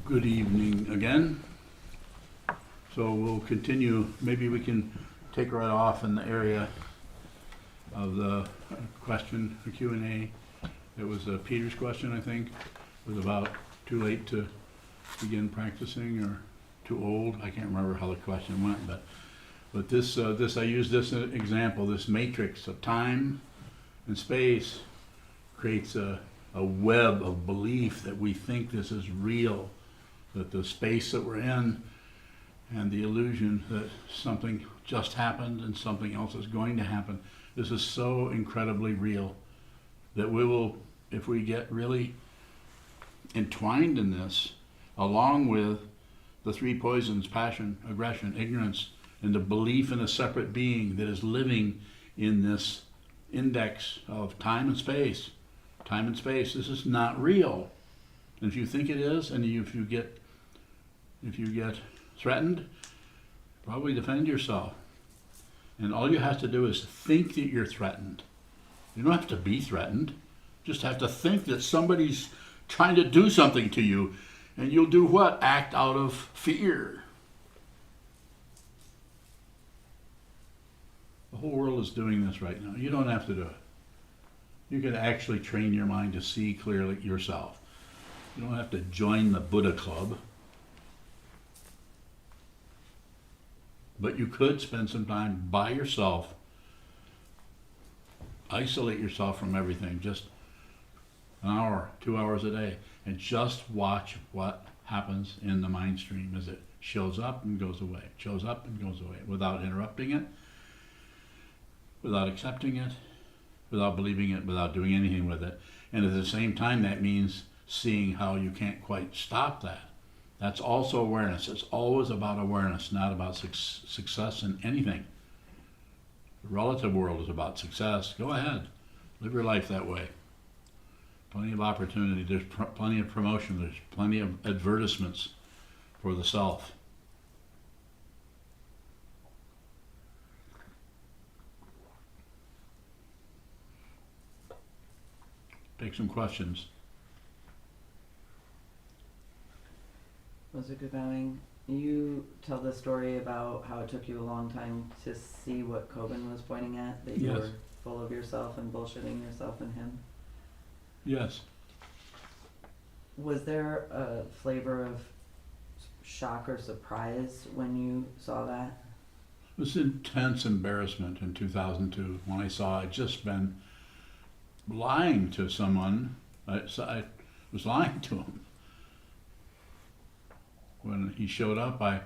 Good evening again. So we'll continue, maybe we can take right off in the area of the question, the Q&A. It was Peter's question, I think. It was about too late to begin practicing or too old. I can't remember how the question went, but this I use this example, this matrix of time and space creates a web of belief that we think this is real, that the space that we're in and the illusion that something just happened and something else is going to happen. This is so incredibly real that we will, if we get really entwined in this, along with the three poisons, passion, aggression, ignorance, and the belief in a separate being that is living in this index of time and space. Time and space, this is not real. And if you think it is, and if you get threatened, probably defend yourself. And all you have to do is think that you're threatened. You don't have to be threatened. You just have to think that somebody's trying to do something to you. And you'll do what? Act out of fear. The whole world is doing this right now. You don't have to do it. You can actually train your mind to see clearly yourself. You don't have to join the Buddha club. But you could spend some time by yourself, isolate yourself from everything, just an hour, 2 hours a day, and just watch what happens in the mind stream as it shows up and goes away, shows up and goes away, without interrupting it, without accepting it, without believing it, without doing anything with it. And at the same time, that means seeing how you can't quite stop that. That's also awareness. It's always about awareness, not about success in anything. The relative world is about success. Go ahead. Live your life that way. Plenty of opportunity. There's plenty of promotion. There's plenty of advertisements for the self. Take some questions. Sokuzan, you tell the story about how it took you a long time to see what Coben was pointing at, that you Yes. were full of yourself and bullshitting yourself and him. Yes. Was there a flavor of shock or surprise when you saw that? It was intense embarrassment in 2002 when I saw I'd just been lying to someone. I was lying to him. When he showed up, I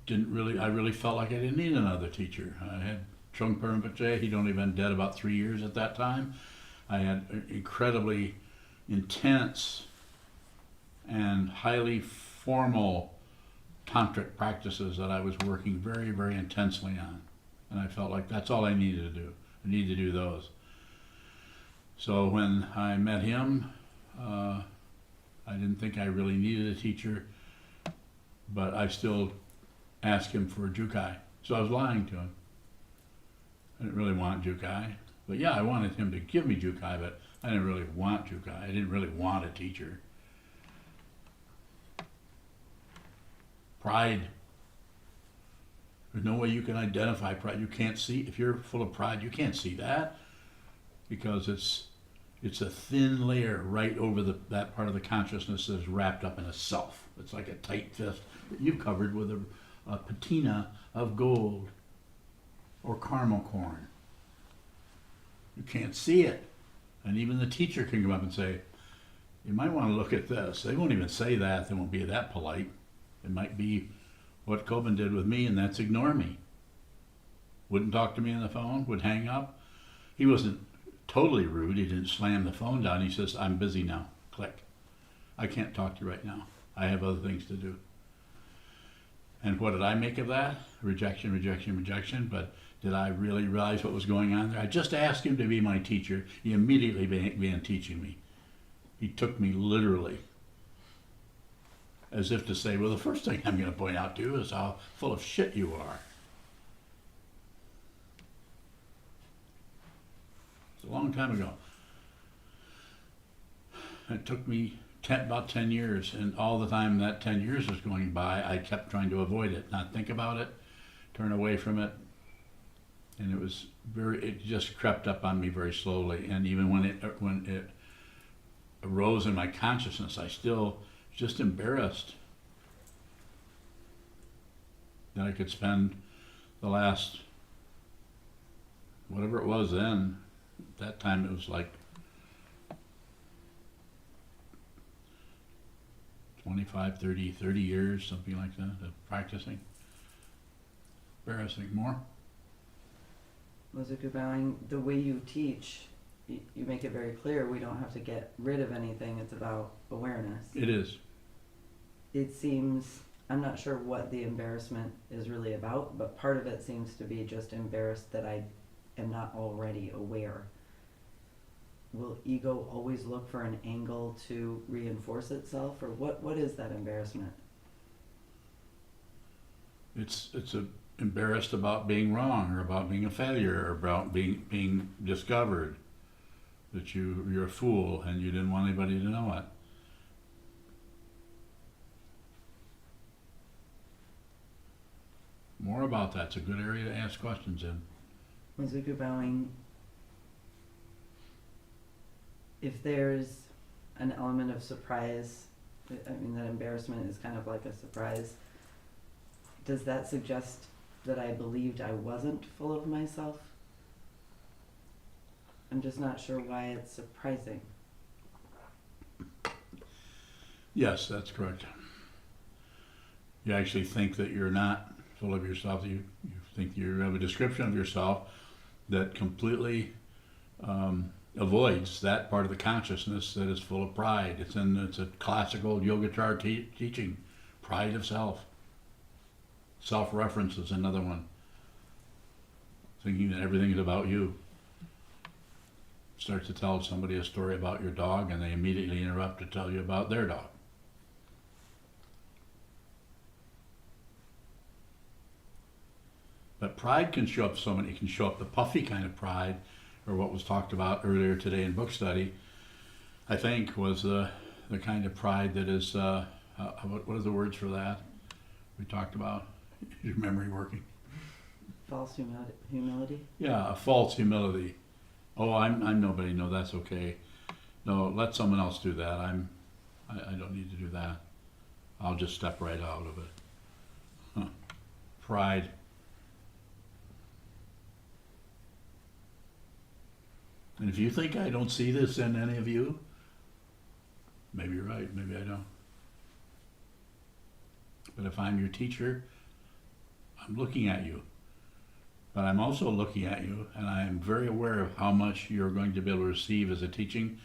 really felt like I didn't need another teacher. I had Trungpa Rinpoche. He'd only been dead about 3 years at that time. I had incredibly intense and highly formal tantric practices that I was working very, very intensely on. And I felt like that's all I needed to do. I needed to do those. So when I met him, I didn't think I really needed a teacher, but I still asked him for a Jukai. So I was lying to him. I didn't really want Jukai. But yeah, I wanted him to give me Jukai, but I didn't really want Jukai. I didn't really want a teacher. Pride. There's no way you can identify pride. You can't see, if you're full of pride, you can't see that because it's a thin layer right over that part of the consciousness that is wrapped up in a self. It's like a tight fist that you've covered with a patina of gold or caramel corn. You can't see it. And even the teacher can come up and say, you might want to look at this. They won't even say that. They won't be that polite. It might be what Coben did with me, and that's ignore me. Wouldn't talk to me on the phone, would hang up. He wasn't totally rude. He didn't slam the phone down. He says, I'm busy now. Click. I can't talk to you right now. I have other things to do. And what did I make of that? Rejection, rejection, rejection. But did I really realize what was going on there? I just asked him to be my teacher. He immediately began teaching me. He took me literally. As if to say, well, the first thing I'm going to point out to you is how full of shit you are. It's a long time ago. It took me about 10 years, and all the time that 10 years was going by, I kept trying to avoid it, not think about it, turn away from it. And it just crept up on me very slowly. And even when it arose in my consciousness, I still just embarrassed that I could spend the last, whatever it was then, at that time it was like 25, 30 years, something like that, of practicing. Embarrassing. More? Mozuku bowing, the way you teach, you make it very clear we don't have to get rid of anything. It's about awareness. It is. It seems, I'm not sure what the embarrassment is really about, but part of it seems to be just embarrassed that I am not already aware. Will ego always look for an angle to reinforce itself, or what is that embarrassment? It's embarrassed about being wrong, or about being a failure, or about being discovered, that you're a fool and you didn't want anybody to know it. More about that's a good area to ask questions in. Mozuku bowing, if there's an element of surprise, I mean that embarrassment is kind of like a surprise, does that suggest that I believed I wasn't full of myself? I'm just not sure why it's surprising. Yes, that's correct. You actually think that you're not full of yourself. You think you have a description of yourself that completely avoids that part of the consciousness that is full of pride. It's a classical Yogacara teaching, pride of self. Self-reference is another one. Thinking that everything is about you. Start to tell somebody a story about your dog and they immediately interrupt to tell you about their dog. But pride can show up it can show up the puffy kind of pride, or what was talked about earlier today in book study, I think was the kind of pride that is, what are the words for that we talked about? Is your memory working? False humility? Yeah, a false humility. Oh, I'm nobody. No, that's okay. No, let someone else do that. I don't need to do that. I'll just step right out of it. Huh. Pride. And if you think I don't see this in any of you, maybe you're right, maybe I don't. But if I'm your teacher, I'm looking at you. But I'm also looking at you, and I am very aware of how much you're going to be able to receive as a teaching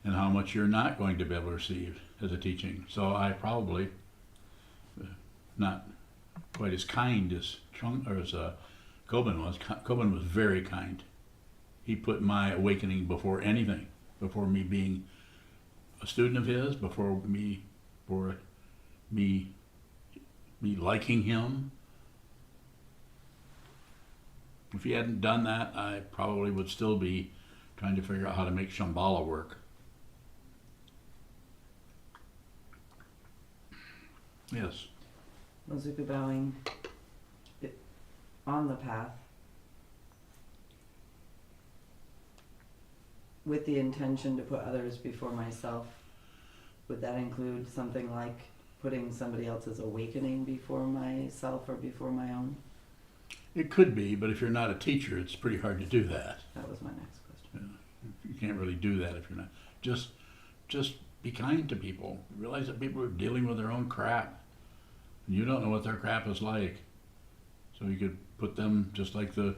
and how much you're not going to be able to receive as a teaching. So I probably, not quite as kind as Kobun was. Kobun was very kind. He put my awakening before anything, before me being a student of his, before me liking him. If he hadn't done that, I probably would still be trying to figure out how to make Shambhala work. Yes. Mozuku bowing, on the path, with the intention to put others before myself, would that include something like putting somebody else's awakening before myself or before my own? It could be, but if you're not a teacher, it's pretty hard to do that. That was my next question. You can't really do that if you're not. Just be kind to people. Realize that people are dealing with their own crap. And you don't know what their crap is like. So you could put them just like the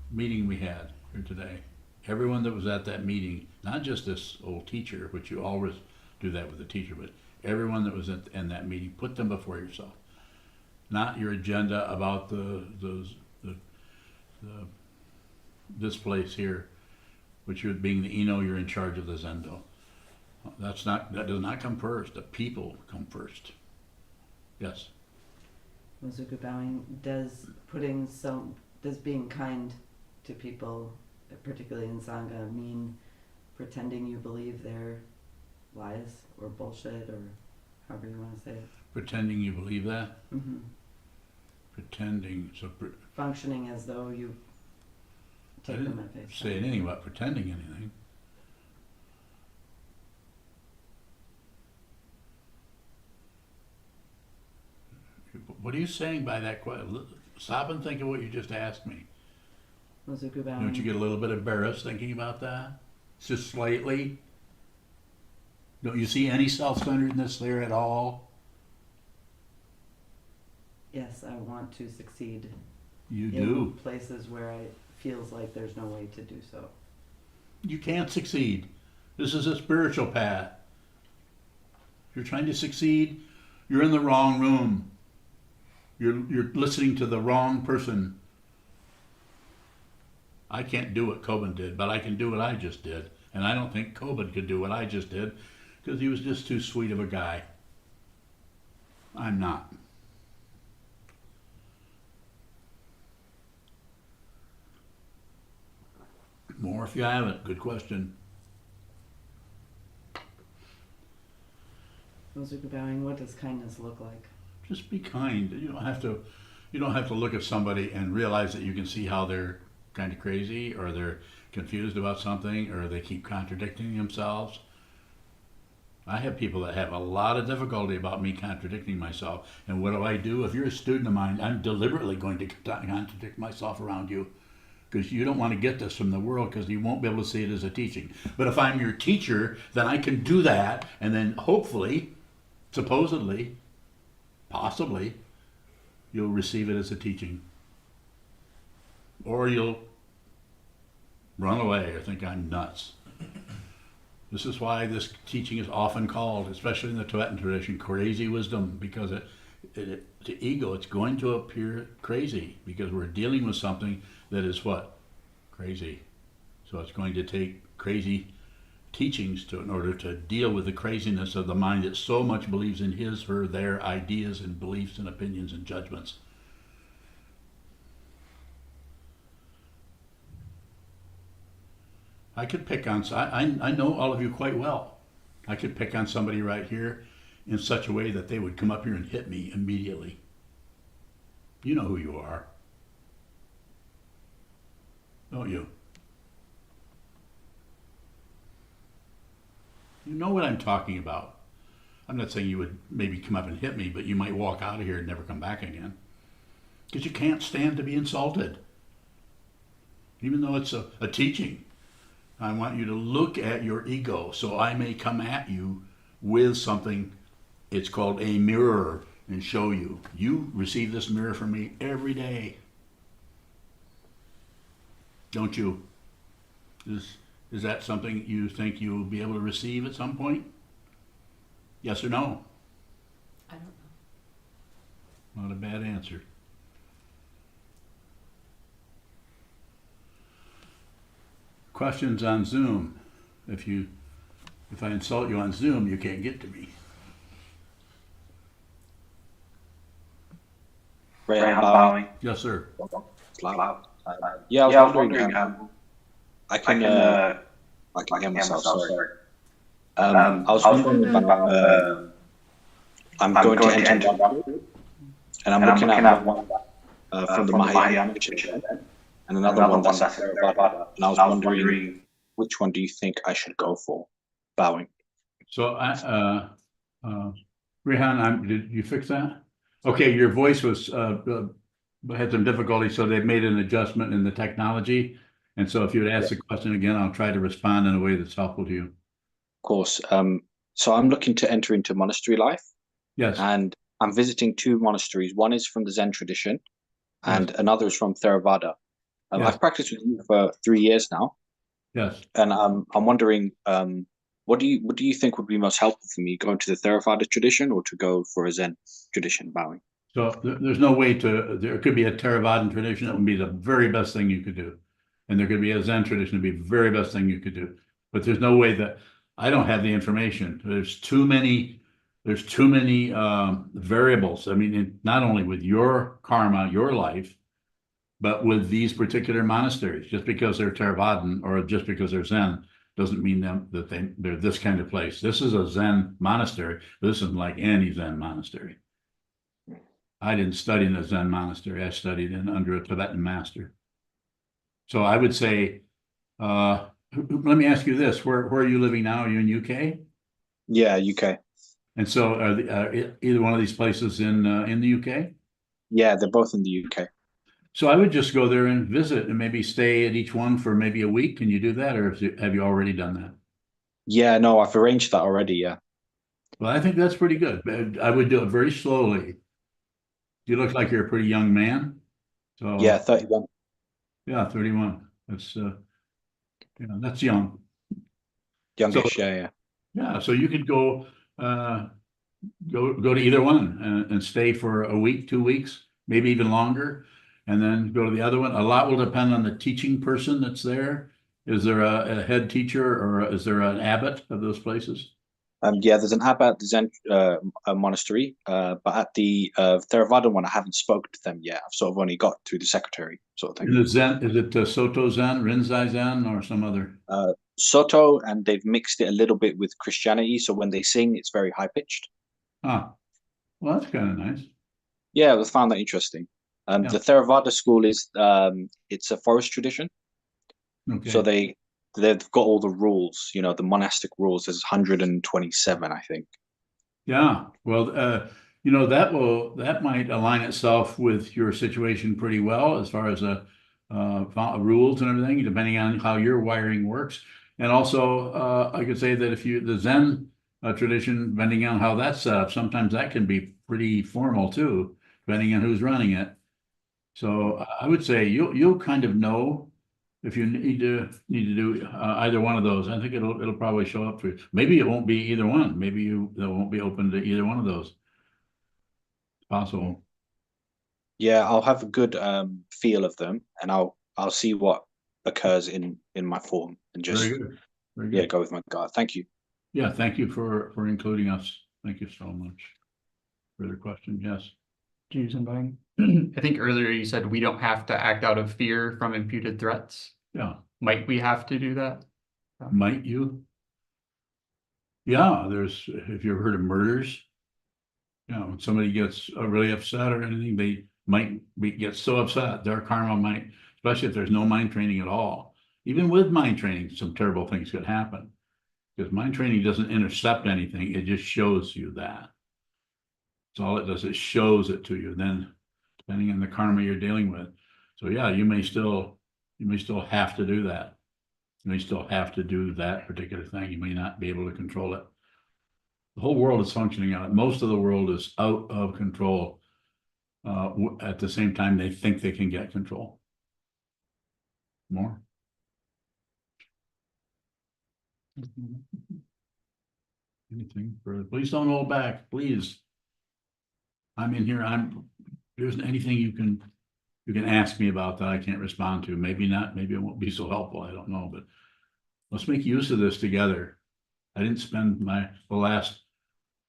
meeting we had here today. Everyone that was at that meeting, not just this old teacher, which you always do that with the teacher, but everyone that was in that meeting, put them before yourself. Not your agenda about this place here, which you're being the Eno, you're in charge of the Zendo. That does not come first. The people come first. Yes. Mozuku bowing, does being kind to people, particularly in Sangha, mean pretending you believe their lies or bullshit or however you want to say it. Pretending you believe that? Hmm. Pretending, so Functioning as though you I take them didn't at face say value. anything about pretending anything. What are you saying by that question? Stop and think of what you just asked me. Mozuku Don't you bowing. get a little bit embarrassed thinking about that? Just slightly? Don't you see any self-centeredness there at all? Yes, I want to succeed You in do. places where it feels like there's no way to do so. You can't succeed. This is a spiritual path. If you're trying to succeed, you're in the wrong room. You're listening to the wrong person. I can't do what Coben did, but I can do what I just did. And I don't think Coben could do what I just did because he was just too sweet of a guy. I'm not. More if you haven't. Good question. Mozuku bowing, what does kindness look like? Just be kind. You don't have to look at somebody and realize that you can see how they're kind of crazy or they're confused about something or they keep contradicting themselves. I have people that have a lot of difficulty about me contradicting myself. And what do? If you're a student of mine, I'm deliberately going to contradict myself around you because you don't want to get this from the world because you won't be able to see it as a teaching. But if I'm your teacher, then I can do that and then hopefully, supposedly, possibly, you'll receive it as a teaching. Or you'll run away or think I'm nuts. This is why this teaching is often called, especially in the Tibetan tradition, crazy wisdom, because to ego, it's going to appear crazy because we're dealing with something that is what? Crazy. So it's going to take crazy teachings in order to deal with the craziness of the mind that so much believes in his, her, their ideas and beliefs and opinions and judgments. I could pick on, I know all of you quite well. I could pick on somebody right here in such a way that they would come up here and hit me immediately. You know who you are, don't you? You know what I'm talking about. I'm not saying you would maybe come up and hit me, but you might walk out of here and never come back again. Because you can't stand to be insulted. Even though it's a teaching. I want you to look at your ego so I may come at you with something. It's called a mirror and show you. You receive this mirror from me every day. Don't you? Is that something you think you'll be able to receive at some point? Yes or no? I don't know. Not a bad answer. Questions on Zoom. If I insult you on Zoom, you can't get to me. Ray, I'm bowing. Yes, sir. It's loud. Yeah, I was wondering. I can hear myself. Sorry. I was wondering about. I'm going to enter one, and I'm looking at one from the Mahayana tradition, and another one that's Theravada. And I was wondering, which one do you think I should go for? Bowing. So, Rehan, did you fix that? Okay, your voice was had some difficulty, so they've made an adjustment in the technology. And so, if you would ask the question again, I'll try to respond in a way that's helpful to you. Of course. So I'm looking to enter into monastery life. Yes. And I'm visiting two monasteries. One is from the Zen tradition, and another is from Theravada. I've practiced with you for 3 years now. Yes. And I'm wondering, what do you think would be most helpful for me, going to the Theravada tradition or to go for a Zen tradition, bowing? So there's no way there could be a Theravadan tradition that would be the very best thing you could do. And there could be a Zen tradition that would be the very best thing you could do. But there's no way that I don't have the information. There's too many variables. I mean, not only with your karma, your life, but with these particular monasteries. Just because they're Theravadan or just because they're Zen doesn't mean that they're this kind of place. This is a Zen monastery. This isn't like any Zen monastery. I didn't study in a Zen monastery. I studied under a Tibetan master. So I would say, let me ask you this: where are you living now? Are you in UK? Yeah, UK. And so, either one of these places in the UK? Yeah, they're both in the UK. So I would just go there and visit and maybe stay at each one for maybe a week. Can you do that, or have you already done that? Yeah, no, I've arranged that already. Yeah. Well, I think that's pretty good. But I would do it very slowly. You look like you're a pretty young man. Yeah, So 31. yeah, 31. That's young. So Youngish. Yeah, yeah. yeah, so you could uh, go to either one and stay for a week, 2 weeks, maybe even longer, and then go to the other one. A lot will depend on the teaching person that's there. Is there a head teacher, or is there an abbot of those places? Yeah, there's an abbot at the Zen a monastery, but at the Theravada one, I haven't spoken to them yet. I've sort of only got through the secretary sort of thing. Is it Soto Zen, Rinzai Zen, or some other? Soto, and they've mixed it a little bit with Christianity. So when they sing, it's very high pitched. Ah, well, that's kind of nice. Yeah, I found that interesting. Yeah. The Theravada school is it's a forest tradition, so Okay. they've got all the rules. You know, the monastic rules. There's 127, I think. Yeah. Well, that might align itself with your situation pretty well as far as rules and everything, depending on how your wiring works. And also, I could say that if the Zen tradition, depending on how that's set up, sometimes that can be pretty formal too, depending on who's running it. So I would say you'll kind of know if you need to do either one of those. I think it'll probably show up for you. Maybe it won't be either one. Maybe they won't be open to either one of those. It's possible. Yeah, I'll have a good feel of them, and I'll see what occurs in my form, and Very just good. Very good. go with my gut. Thank you. Yeah, thank you for including us. Thank you so much. Further question? Yes. Jeeves and Bang. I think earlier you said we don't have to act out of fear from imputed threats. Yeah. Might we have to do that? Might you? Yeah, if you've heard of murders, when somebody gets really upset or anything, they might get so upset, their karma might, especially if there's no mind training at all. Even with mind training, some terrible things could happen. Because mind training doesn't intercept anything, it just shows you that. That's all it does, it shows it to you, then depending on the karma you're dealing with. So yeah, you may still have to do that. You may still have to do that particular thing. You may not be able to control it. The whole world is functioning out. Most of the world is out of control. At the same time, they think they can get control. More? Anything further? Please don't hold back, please. I'm in here. There's anything you can ask me about that I can't respond to. Maybe not, maybe it won't be so helpful. I don't know, but let's make use of this together. I didn't spend the last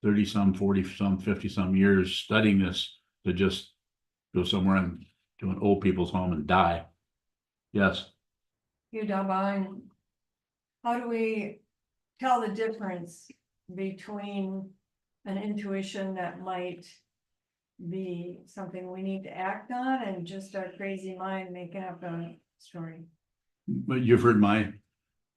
30 some, 40 some, 50 some years studying this to just go somewhere and to an old people's home and die. Yes. Davine, how do we tell the difference between an intuition that might be something we need to act on and just our crazy mind making up a story? But you've heard my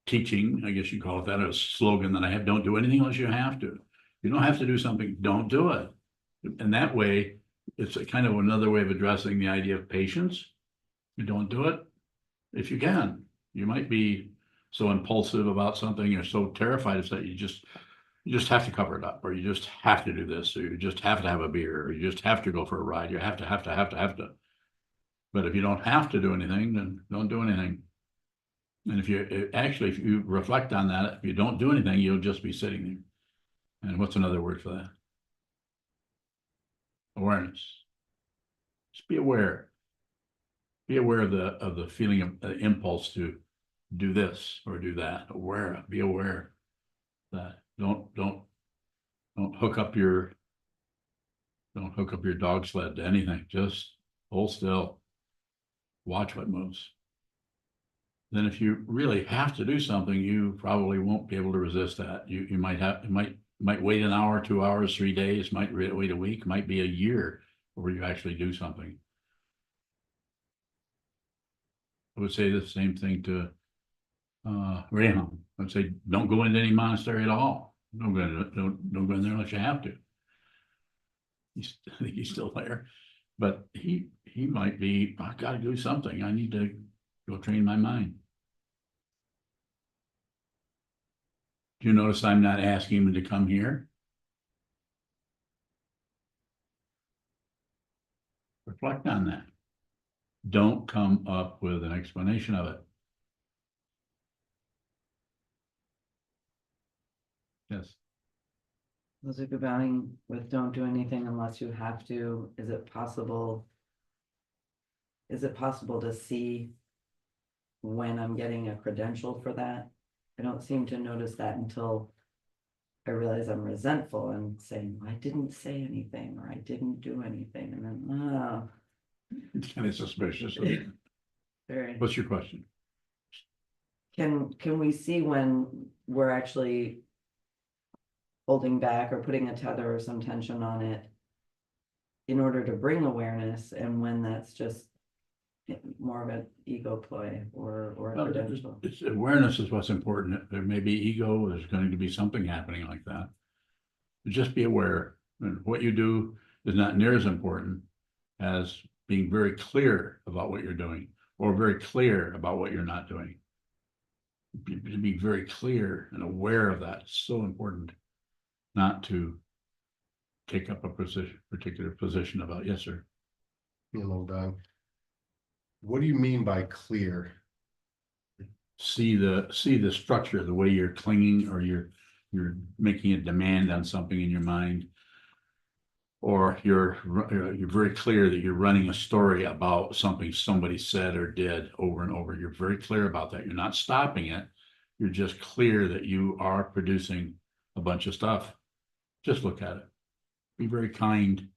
teaching, I guess you call it that, a slogan that I have: don't do anything unless you have to. You don't have to do something, don't do it. And that way, it's a kind of another way of addressing the idea of patience. You don't do it if you can. You might be so impulsive about something or so terrified of that you just have to cover it up, or you just have to do this, or you just have to have a beer, or you just have to go for a ride. You have to. But if you don't have to do anything, then don't do anything. And if you reflect on that, if you don't do anything, you'll just be sitting there. And what's another word for that? Awareness. Just be aware. Be aware of the feeling of the impulse to do this or do that. Be aware that don't hook up your dog sled to anything. Just hold still. Watch what moves. then if you really have to do something, you probably won't be able to resist that. You might wait an hour, 2 hours, 3 days, might wait a week, might be a year before you actually do something. I would say the same thing to Raham. I'd say don't go into any monastery at all. Don't go in there unless you have to. I think he's still there, but he might be. I got to do something. I need to go train my mind. Do you notice I'm not asking him to come here? Reflect on that. Don't come up with an explanation of it. Yes. Those are bowing with don't do anything unless you have to. Is it possible? Is it possible to see when I'm getting a credential for that? I don't seem to notice that until I realize I'm resentful and saying, I didn't say anything or I didn't do anything. And then, It's kind of suspicious. very. What's your question? Can we see when we're actually holding back or putting a tether or some tension on it in order to bring awareness, and when that's just more of an ego ploy or a credential? It's awareness is what's important. There may be ego, there's going to be something happening like that. Just be aware. And what you do is not near as important as being very clear about what you're doing, or very clear about what you're not doing. To be very clear and aware of that is so important, not to take up a particular position about. Yes, sir. What do you mean by clear? See the structure, the way you're clinging, or you're making a demand on something in your mind, or you're very clear that you're running a story about something somebody said or did over and over. You're very clear about that. You're not stopping it. You're just clear that you are producing a bunch of stuff. Just look at it. Be very kind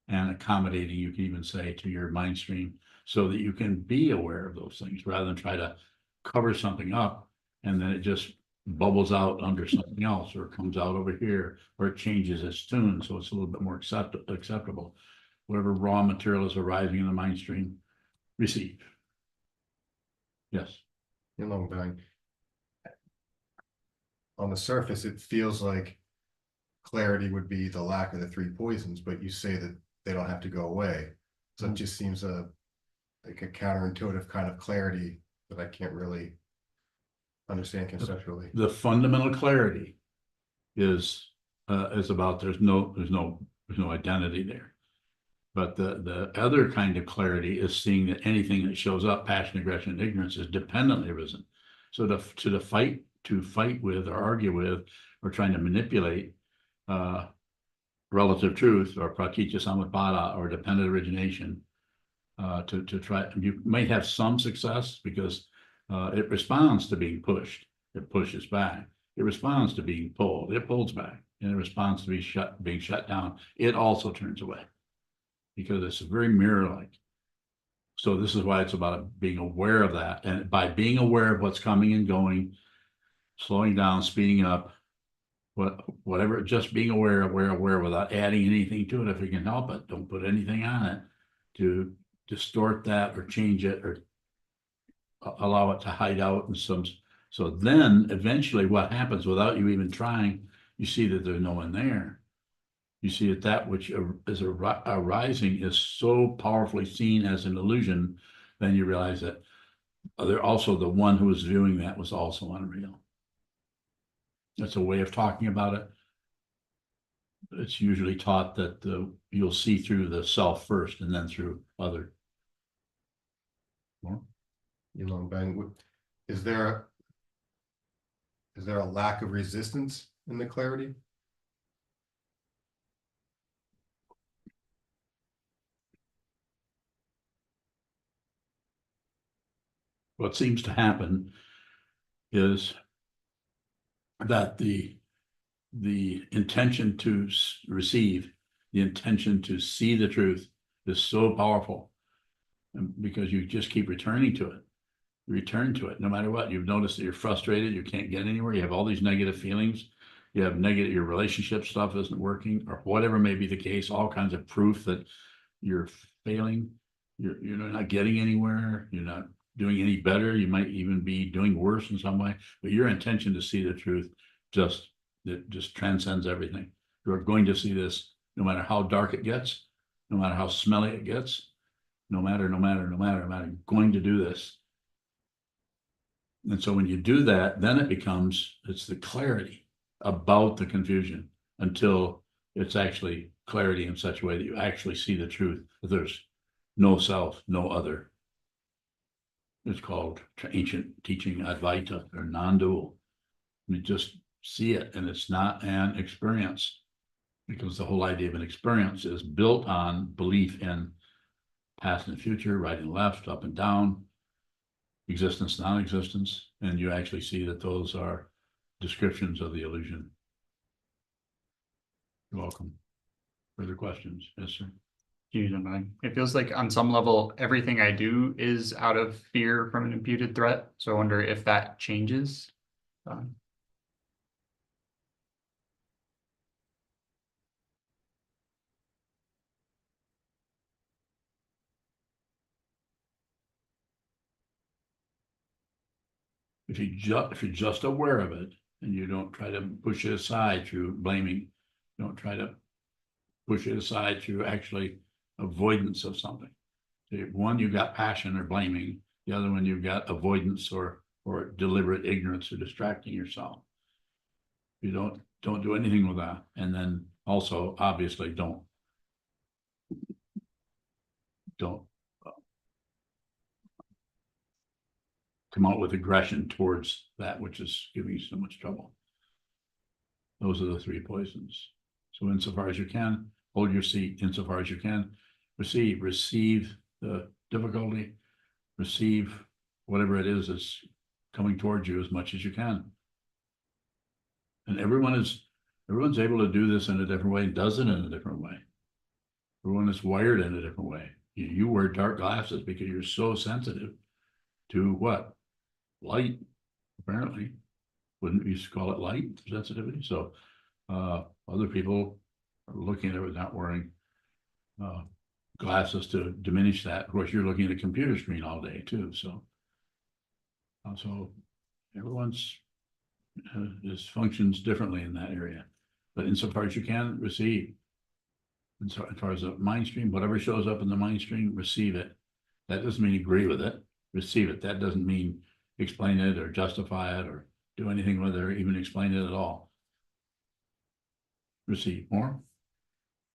and accommodating, you can even say, to your mind stream, so that you can be aware of those things rather than try to cover something up and then it just bubbles out under something else, or comes out over here, or it changes its tune so it's a little bit more acceptable. Whatever raw material is arising in the mind stream, receive. Yes. On the surface, it feels like clarity would be the lack of the three poisons, but you say that they don't have to go away. So it just seems like a counterintuitive kind of clarity that I can't really understand conceptually. The fundamental clarity is about there's no identity there. But the other kind of clarity is seeing that anything that shows up, passion, aggression, and ignorance, is dependently arisen. So to fight with or argue with or trying to manipulate relative truth or pratitya samutpada or dependent origination, to try, you might have some success because it responds to being pushed. It pushes back. It responds to being pulled. It pulls back, and it responds to being shut down. It also turns away because it's very mirror-like. So this is why it's about being aware of that, and by being aware of what's coming and going, slowing down, speeding up, whatever, just being aware without adding anything to it if you can help it. Don't put anything on it to distort that or change it or allow it to hide out in some. So then eventually what happens, without you even trying, you see that there's no one there. You see that which is arising is so powerfully seen as an illusion, then you realize that they're also the one who was viewing that was also unreal. That's a way of talking about it. It's usually taught that you'll see through the self first and then through other. More? Is there a lack of resistance in the clarity? What seems to happen is that the intention to receive, the intention to see the truth is so powerful, and because you just keep returning to it, return to it, no matter what. You've noticed that you're frustrated, you can't get anywhere, you have all these negative feelings. You have negative, your relationship stuff isn't working, or whatever may be the case, all kinds of proof that you're failing. You're not getting anywhere, you're not doing any better, you might even be doing worse in some way, but your intention to see the truth it just transcends everything. You're going to see this no matter how dark it gets, no matter how smelly it gets, no matter, you're going to do this. And so when you do that, then it's the clarity about the confusion until it's actually clarity in such a way that you actually see the truth, that there's no self, no other. It's called ancient teaching Advaita, or non-dual. You just see it, and it's not an experience, because the whole idea of an experience is built on belief in past and future, right and left, up and down, existence, non-existence, and you actually see that those are descriptions of the illusion. You're welcome. Further questions? Yes, sir. It feels like on some level, everything I do is out of fear from an imputed threat. So I wonder if that changes. If you're just aware of it and you don't try to push it aside through blaming, don't try to push it aside through actually avoidance of something. So one, you've got passion or blaming. The other one, you've got avoidance or deliberate ignorance or distracting yourself. You don't do anything with that. And then also, obviously, don't come out with aggression towards that which is giving you so much trouble. Those are the three poisons. So insofar as you can, hold your seat. Insofar as you can, receive the difficulty, receive whatever it is that's coming towards you as much as you can. And everyone's able to do this in a different way, and does it in a different way. Everyone is wired in a different way. You wear dark glasses because you're so sensitive to what? Light, apparently. Wouldn't you call it light sensitivity? So other people are looking at it without wearing glasses to diminish that. Of course, you're looking at a computer screen all day too. So everyone's functions differently in that area. But insofar as you can, receive. And so as far as the mind stream, whatever shows up in the mind stream, receive it. That doesn't mean agree with it. Receive it. That doesn't mean explain it or justify it or do anything with it or even explain it at all. Receive. More?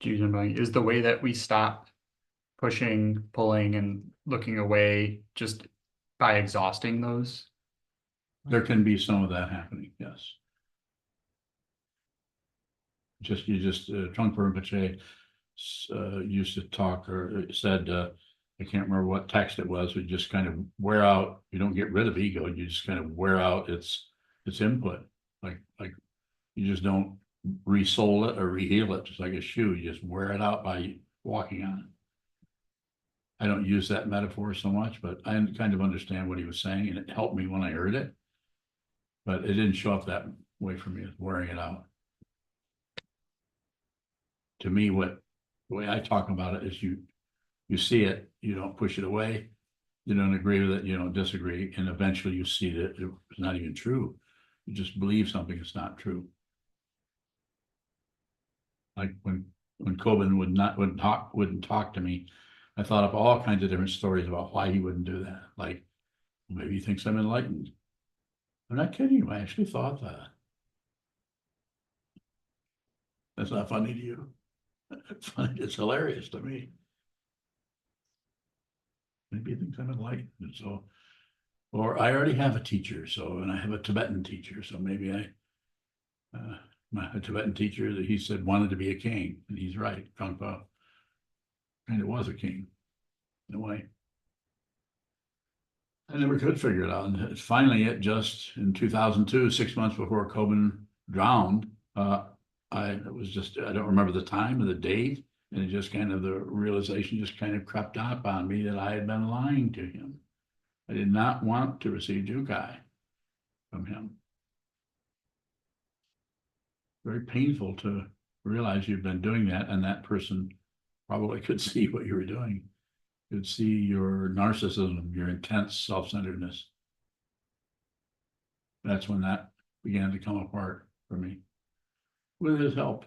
Is the way that we stop pushing, pulling, and looking away just by exhausting those? There can be some of that happening, yes. Trungpa Rinpoche used to talk or said, I can't remember what text it was, but just kind of wear out, you don't get rid of ego, you just kind of wear out its input. Like you just don't re-sole it or re-heel it, just like a shoe, you just wear it out by walking on it. I don't use that metaphor so much, but I kind of understand what he was saying, and it helped me when I heard it. But it didn't show up that way for me as wearing it out. To me, the way I talk about it is you see it, you don't push it away, you don't agree with it, you don't disagree, and eventually you see that it's not even true. You just believe something is not true. Like when Coben wouldn't talk to me, I thought of all kinds of different stories about why he wouldn't do that. Like, maybe he thinks I'm enlightened. I'm not kidding you. I actually thought that. That's not funny to you. It's funny. It's hilarious to me. Maybe he thinks I'm enlightened. And so, or I already have a teacher. And I have a Tibetan teacher. So maybe my Tibetan teacher that he said wanted to be a king. And he's right. Trungpa kind of was a king in a way. I never could figure it out. And finally, just in 2002, 6 months before Coben drowned, I don't remember the time or the date. And it just kind of, the realization just kind of crept up on me that I had been lying to him. I did not want to receive Jukai from him. Very painful to realize you've been doing that, and that person probably could see what you were doing. Could see your narcissism, your intense self-centeredness. That's when that began to come apart for me. With his help.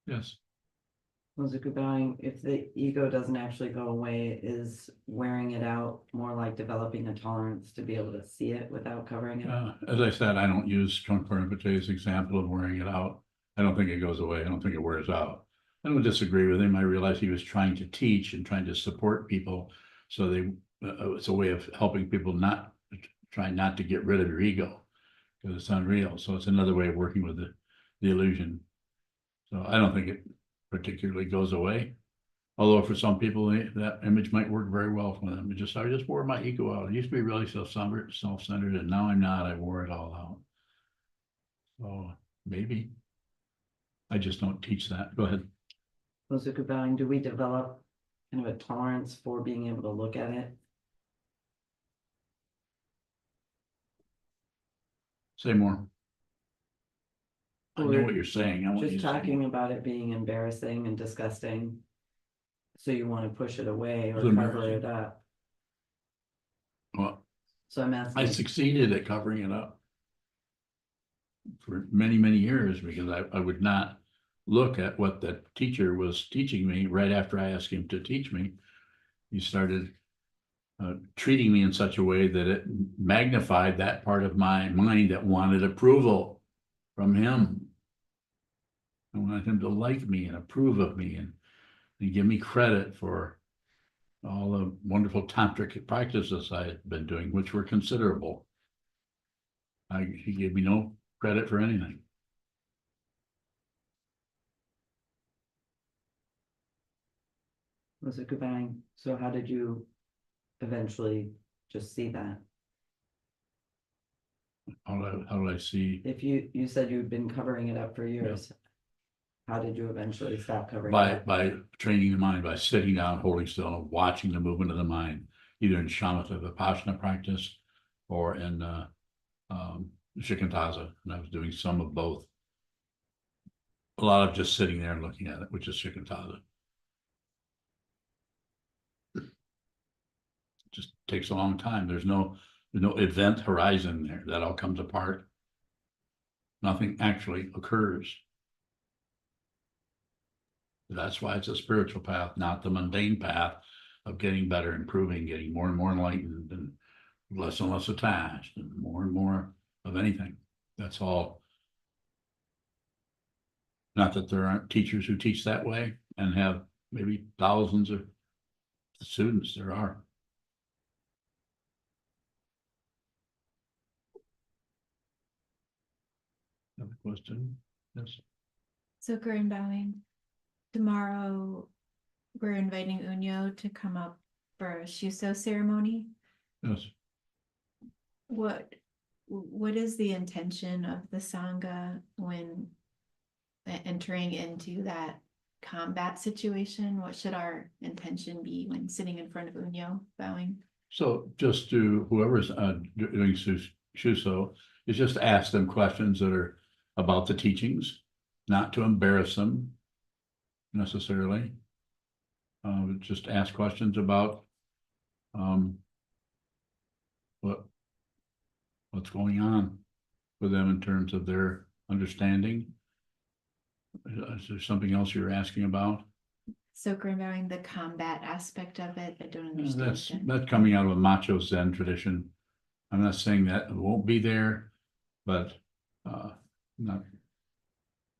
Yes. Was it goodbye? If the ego doesn't actually go away, is wearing it out more like developing a tolerance to be able to see it without covering it? As I said, I don't use Trungpa Rinpoche's example of wearing it out. I don't think it goes away. I don't think it wears out. I don't disagree with him. I realize he was trying to teach and trying to support people. So it's a way of helping people try not to get rid of your ego because it's unreal. So it's another way of working with the illusion. So I don't think it particularly goes away. Although for some people, that image might work very well for them. I just wore my ego out. I used to be really self-centered, and now I'm not. I wore it all out. So maybe. I just don't teach that. Go ahead. Was it goodbye? Do we develop kind of a tolerance for being able to look at it? Say more. I know Or what you're saying. I want you just to say talking more. about it being embarrassing and disgusting. So you want to push it away or It's cover embarrassing. it up. Well, So I'm I asking, succeeded at covering it up for many, many years because I would not look at what the teacher was teaching me right after I asked him to teach me. He started treating me in such a way that it magnified that part of my mind that wanted approval from him. I wanted him to like me and approve of me and give me credit for all the wonderful tantric practices I had been doing, which were considerable. He gave me no credit for anything. was it goodbye? So how did you eventually just see that? How do I see? If you said you'd been covering it up for years, how did you eventually stop covering it up? By training the mind, by sitting down, holding still, and watching the movement of the mind, either in shamatha vipassana practice or in shikantaza. And I was doing some of both. A lot of just sitting there and looking at it, which is shikantaza. Just takes a long time. There's no event horizon there. That all comes apart. Nothing actually occurs. That's why it's a spiritual path, not the mundane path of getting better, improving, getting more and more enlightened and less attached and more of anything. That's all. Not that there aren't teachers who teach that way and have maybe thousands of students. There are. Have a question? Yes. So Corinne bowing. Tomorrow, we're inviting Unyo to come up for a Shuso ceremony. Yes. What is the intention of the Sangha when entering into that combat situation? What should our intention be when sitting in front of Unyo bowing? So just to whoever's doing Shuso is just ask them questions that are about the teachings, not to embarrass them necessarily. Just ask questions about what's going on with them in terms of their understanding. Is there something else you're asking about? So Corinne bowing, the combat aspect of it, I don't understand. That's coming out of a macho Zen tradition. I'm not saying that it won't be there, but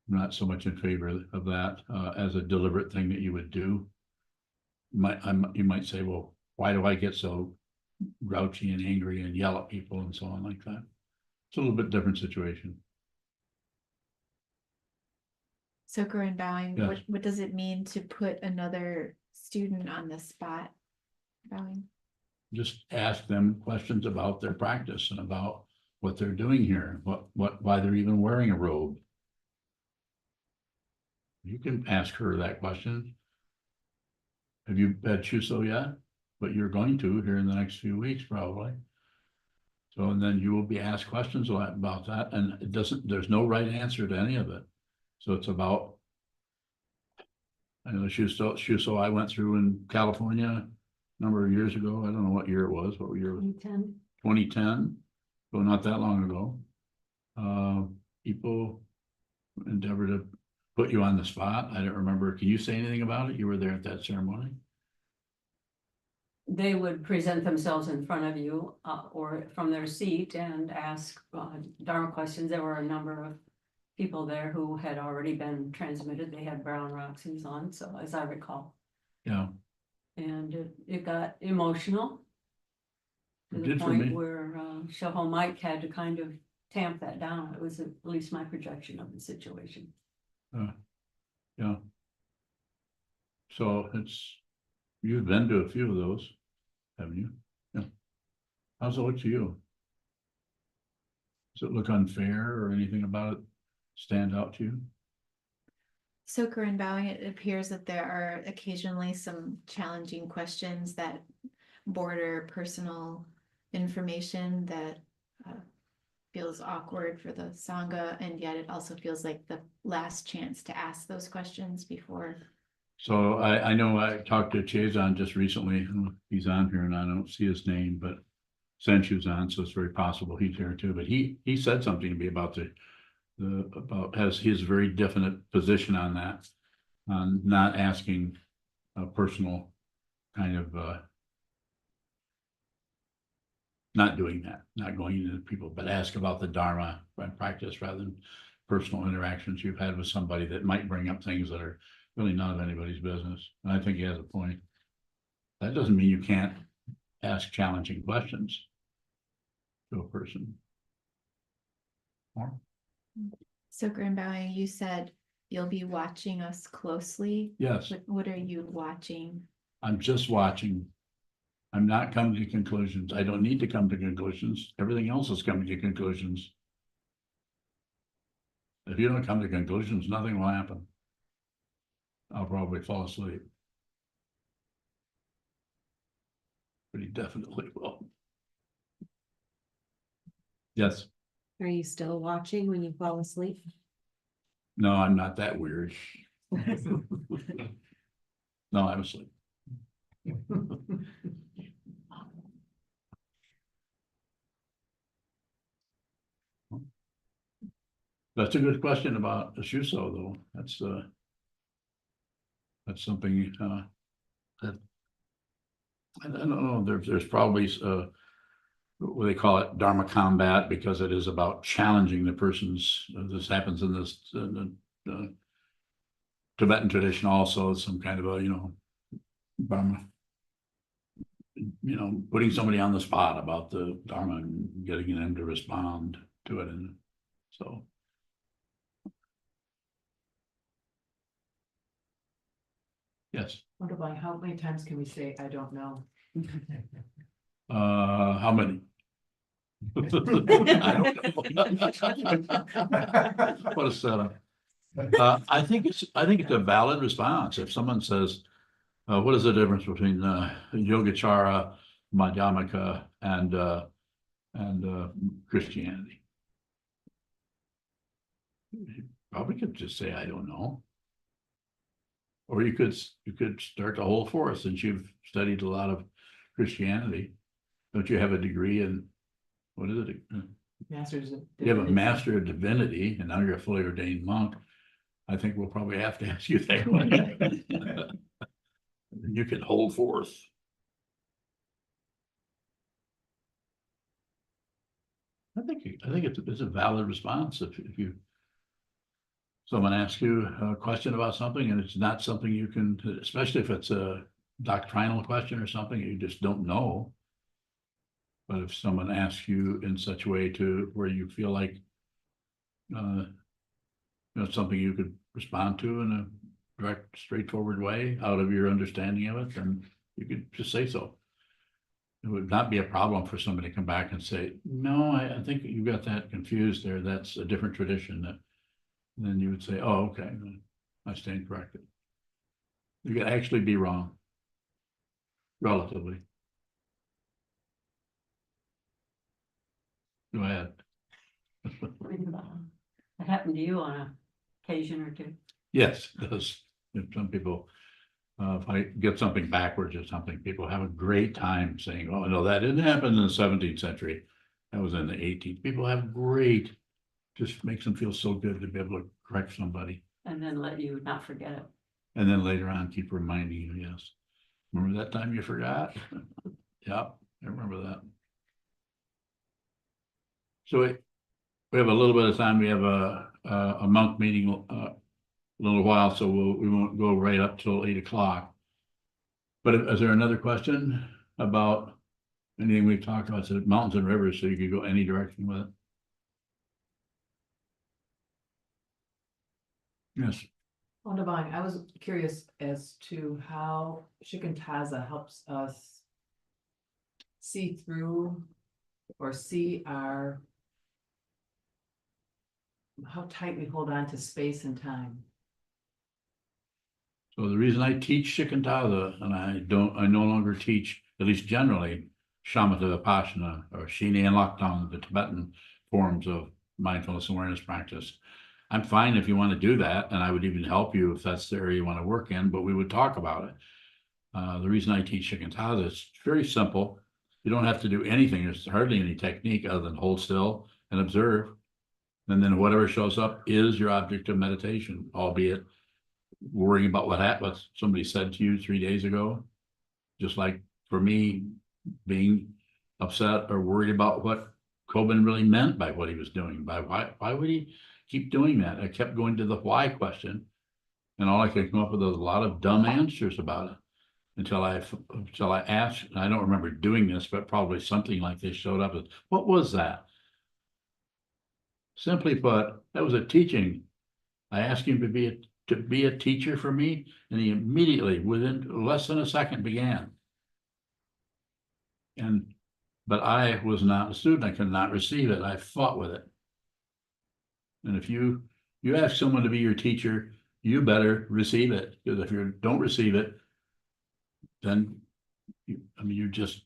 not so much in favor of that as a deliberate thing that you would do. You might say, well, why do I get so grouchy and angry and yell at people and so on like that? It's a little bit different situation. So Corinne bowing, Yes. what does it mean to put another student on the spot? Bowing. Just ask them questions about their practice and about what they're doing here, why they're even wearing a robe. You can ask her that question. Have you had Shuso yet but you're going to here in the next few weeks probably. So, and then you will be asked questions about that, and it doesn't, there's no right answer to any of it. So it's about, I know Shuso I went through in California a number of years ago. I don't know what year it was, what year was it? 2010. 2010, so not that long ago. People endeavor to put you on the spot. I don't remember. Can you say anything about it? You were there at that ceremony. They would present themselves in front of you or from their seat and ask Dharma questions. There were a number of people there who had already been transmitted. They had brown Roxys on, so as I recall. Yeah, And it got emotional to it the did for point me. where Shoho Mike had to kind of tamp that down. It was at least my projection of the situation. Yeah. So you've been to a few of those, haven't you? Yeah. How's it look to you? Does it look unfair or anything about it stand out to you? Soker bowing, it appears that there are occasionally some challenging questions that border personal information that feels awkward for the Sangha, and yet it also feels like the last chance to ask those questions before. So I know I talked to Chazon just recently. He's on here and I don't see his name, but Senshu's on, so it's very possible he's here too. But he said something to me about has his very definite position on that, on not asking a personal kind of not doing that, not going into people, but ask about the Dharma practice rather than personal interactions you've had with somebody that might bring up things that are really none of anybody's business. And I think he has a point. That doesn't mean you can't ask challenging questions to a person. Or Soker bowing, you said you'll be watching us closely. yes, What are you watching? I'm just watching. I'm not coming to conclusions. I don't need to come to conclusions. Everything else is coming to conclusions. If you don't come to conclusions, nothing will happen. I'll probably fall asleep. Pretty definitely will. Yes. Are you still watching when you fall asleep? No, I'm not that weird. No, I'm asleep. That's a good question about the Shuso, though. That's something that I don't know. There's probably what they call it, Dharma combat, because it is about challenging the person's. This happens in this Tibetan tradition also. Some kind of a Dharma. Putting somebody on the spot about the Dharma and getting them to respond to it, and so. Yes. How many times can we say, I don't know? How many? I don't know. What a setup. I think it's a valid response. If someone says, what is the difference between Yogacara, Madhyamaka, and Christianity? You probably could just say, I don't know. Or you could start the whole forth, since you've studied a lot of Christianity. Don't you have a degree in, what is it? Masters of You have a Divinity. master of divinity, and now you're a fully ordained monk. I think we'll probably have to ask you that one. You can hold forth. I think it's a valid response if someone asks you a question about something and it's not something you can, especially if it's a doctrinal question or something you just don't know. But if someone asks you in such a way to where you feel like something you could respond to in a direct, straightforward way out of your understanding of it, then you could just say so. It would not be a problem for somebody to come back and say, no, I think you got that confused there. That's a different tradition. Then you would say, oh, okay, I stand corrected. You could actually be wrong, relatively. Go ahead. That happened to you on a occasion or two. Yes, it does. If some people, if I get something backwards or something, people have a great time saying, oh, no, that didn't happen in the 17th century. That was in the 18th. People have great, just makes them feel so good to be able to correct somebody. And then let you not forget it. And then later on, keep reminding you, yes. Remember that time you forgot? Yep, I remember that. So we have a little bit of time. We have a monk meeting a little while, so we won't go right up till 8 o'clock. But is there another question about anything we've talked about? So mountains and rivers, so you could go any direction with it. Yes. Well, Divine, I was curious as to how Shikantaza helps us see through or see how tight we hold on to space and time. So the reason I teach Shikantaza and I no longer teach, at least generally, Shamatha Vipassana or Shini and Lakdong, the Tibetan forms of mindfulness awareness practice. I'm fine if you want to do that, and I would even help you if that's the area you want to work in, but we would talk about it. The reason I teach Shikantaza is very simple. You don't have to do anything. There's hardly any technique other than hold still and observe. And then whatever shows up is your object of meditation, albeit worrying about what somebody said to you 3 days ago. Just like for me, being upset or worried about what Coben really meant by what he was doing. By why would he keep doing that? I kept going to the why question, and all I could come up with was a lot of dumb answers about it until I asked, and I don't remember doing this, but probably something like this showed up as, what was that? Simply put, that was a teaching. I asked him to be a teacher for me, and he immediately, within less than a second, began. But I was not a student. I could not receive it. I fought with it. And if you ask someone to be your teacher, you better receive it. Because if you don't receive it, then you're just,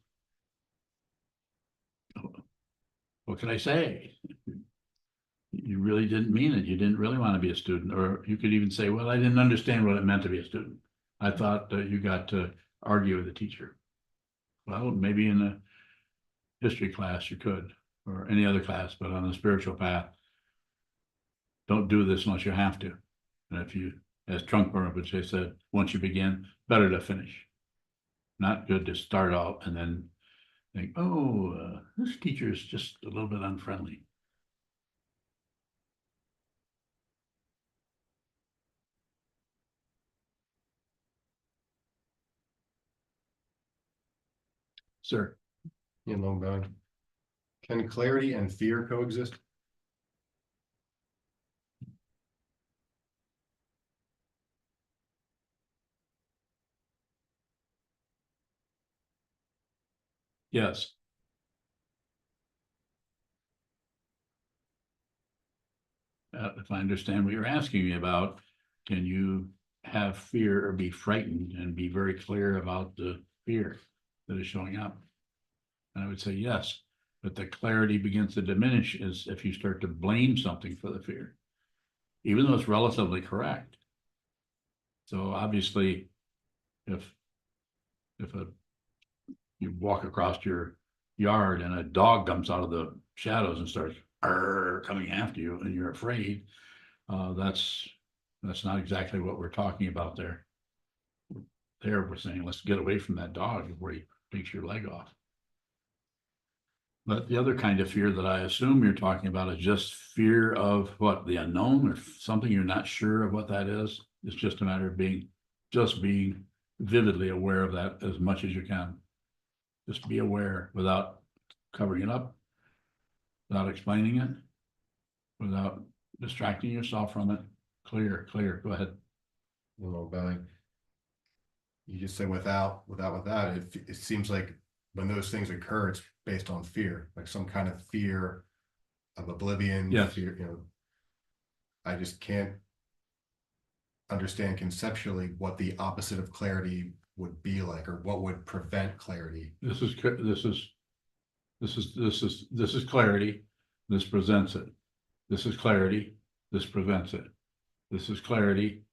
what can I say? You really didn't mean it. You didn't really want to be a student. Or you could even say, well, I didn't understand what it meant to be a student. I thought that you got to argue with the teacher. Well, maybe in a history class you could, or any other class, but on the spiritual path, don't do this unless you have to. And if you, as Trungpa would say, said, once you begin, better to finish. Not good to start out and then think, oh, this teacher is just a little bit unfriendly. Sir. In Long Valley. Can clarity and fear coexist? Yes. If I understand what you're asking me about, can you have fear or be frightened and be very clear about the fear that is showing up? And I would say yes, but the clarity begins to diminish is if you start to blame something for the fear, even though it's relatively correct. So obviously, if you walk across your yard and a dog comes out of the shadows and starts coming after you and you're afraid, that's not exactly what we're talking about there. There we're saying, let's get away from that dog before he takes your leg off. But the other kind of fear that I assume you're talking about is just fear of what, the unknown, or something you're not sure of what that is. It's just a matter of being vividly aware of that as much as you can. Just be aware without covering it up, without explaining it, without distracting yourself from it. Clear, go ahead. In Long Valley. You just say without, it seems like when those things occur, it's based on fear, like some kind of fear of oblivion. Yes. Fear, I just can't understand conceptually what the opposite of clarity would be like, or what would prevent clarity. This is clarity. This presents it. This is clarity. This prevents it. This is clarity.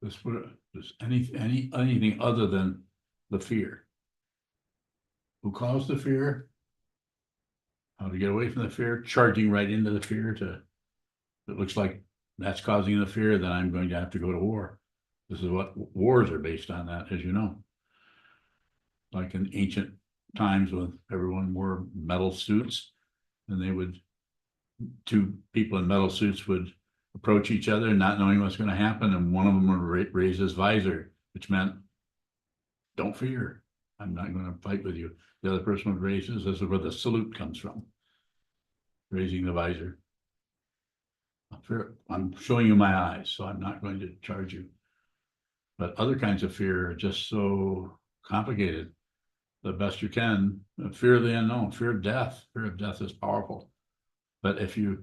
This anything other than the fear. Who caused the fear? How to get away from the fear? Charging right into the fear to. It looks like that's causing the fear. Then I'm going to have to go to war. This is what wars are based on. That, as you know, like in ancient times when everyone wore metal suits, and they would. Two people in metal suits would approach each other not knowing what's going to happen, and one of them would raise his visor, which meant don't fear, I'm not going to fight with you. The other person would raise his. This is where the salute comes from, raising the visor. I'm showing you my eyes, so I'm not going to charge you. But other kinds of fear are just so complicated. The best you can, fear of the unknown, fear of death. Fear of death is powerful. But if you're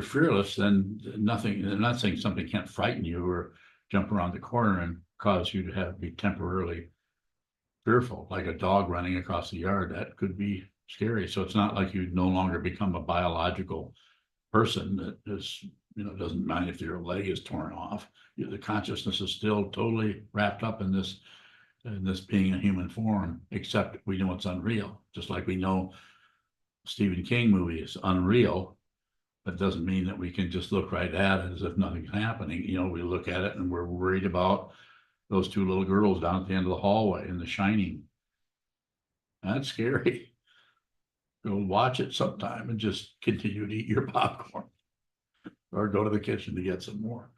fearless, then nothing. I'm not saying something can't frighten you or jump around the corner and cause you to be temporarily fearful, like a dog running across the yard. That could be scary. So it's not like you no longer become a biological person that is, doesn't mind if your leg is torn off. The consciousness is still totally wrapped up in this being a human form, except we know it's unreal. Just like we know Stephen King movie is unreal, but doesn't mean that we can just look right at it as if nothing's happening. We look at it and we're worried about those two little girls down at the end of the hallway in The Shining. That's scary. Go watch it sometime and just continue to eat your popcorn, or go to the kitchen to get some more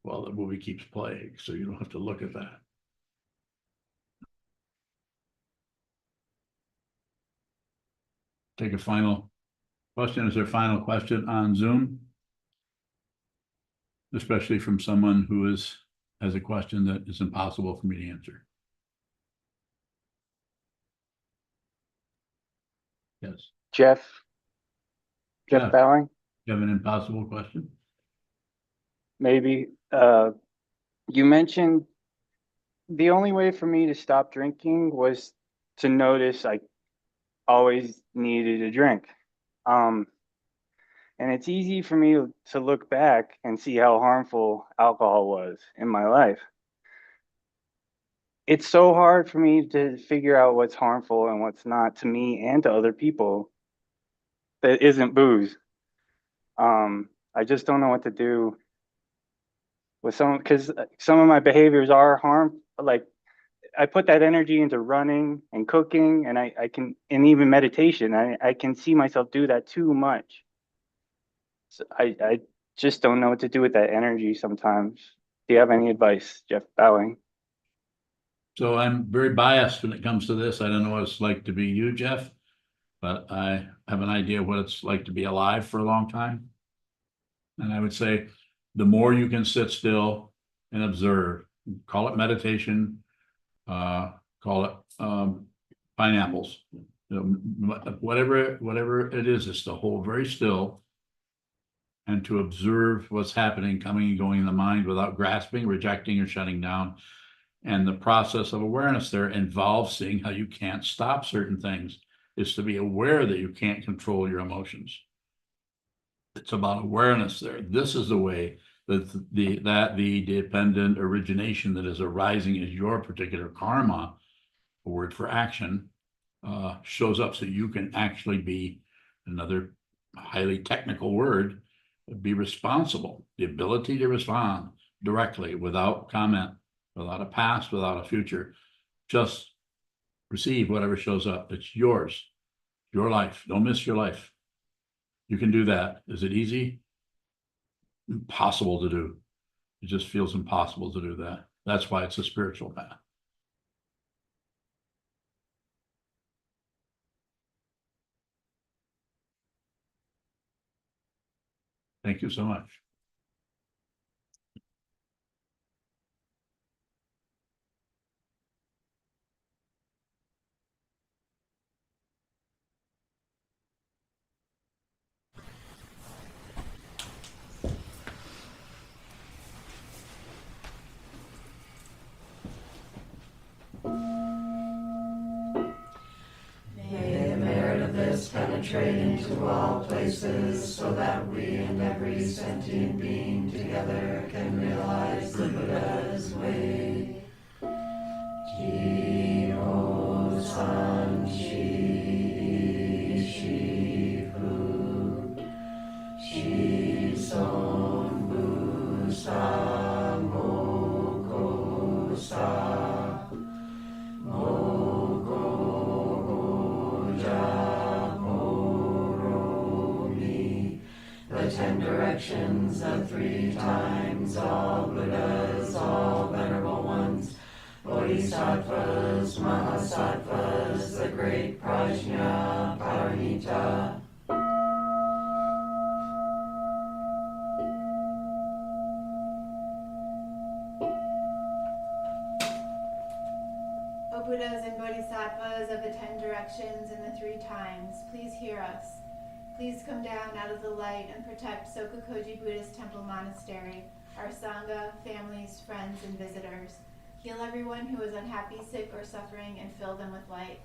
while the movie keeps playing, so you don't have to look at that. Take a final question. Is there a final question on Zoom? Especially from someone who has a question that is impossible for me to answer. Yes. Jeff Jeff. Bowing, You have an impossible question? maybe. You mentioned the only way for me to stop drinking was to notice I always needed a drink. And it's easy for me to look back and see how harmful alcohol was in my life. It's so hard for me to figure out what's harmful and what's not to me and to other people that isn't booze. I just don't know what to do with because some of my behaviors are like I put that energy into running and cooking, and I can, and even meditation, I can see myself do that too much. So I just don't know what to do with that energy sometimes. Do you have any advice, Jeff Bowing? So I'm very biased when it comes to this. I don't know what it's like to be you, Jeff, but I have an idea what it's like to be alive for a long time. And I would say the more you can sit still and observe, call it meditation, call it pineapples, whatever it is, it's to hold very still and to observe what's happening, coming and going in the mind without grasping, rejecting, or shutting down. And the process of awareness there involves seeing how you can't stop certain things. It's to be aware that you can't control your emotions. It's about awareness there. This is the way that the dependent origination that is arising as your particular karma, a word for action, shows up, so you can actually be, another highly technical word, be responsible. The ability to respond directly without comment, without a past, without a future. Just receive whatever shows up. It's yours, your life. Don't miss your life. You can do that. Is it easy? Impossible to do. It just feels impossible to do that. That's why it's a spiritual path. Thank you so much. May the merit of this penetrate into all places so that we and every sentient being together can realize the Buddha's way. Ji-o san shi shifu shi son bu sa moko sa moko ja moro mi. The 10 directions, the 3 times, all Buddhas, all venerable ones, Bodhisattvas, Mahasattvas, the great Prajna, Paramita. O Buddhas and Bodhisattvas of the 10 directions and the 3 times, please hear us. Please come down out of the light and protect Sokukoji Buddhist Temple Monastery, our Sangha, families, friends, and visitors. Heal everyone who is unhappy, sick, or suffering, and fill them with light.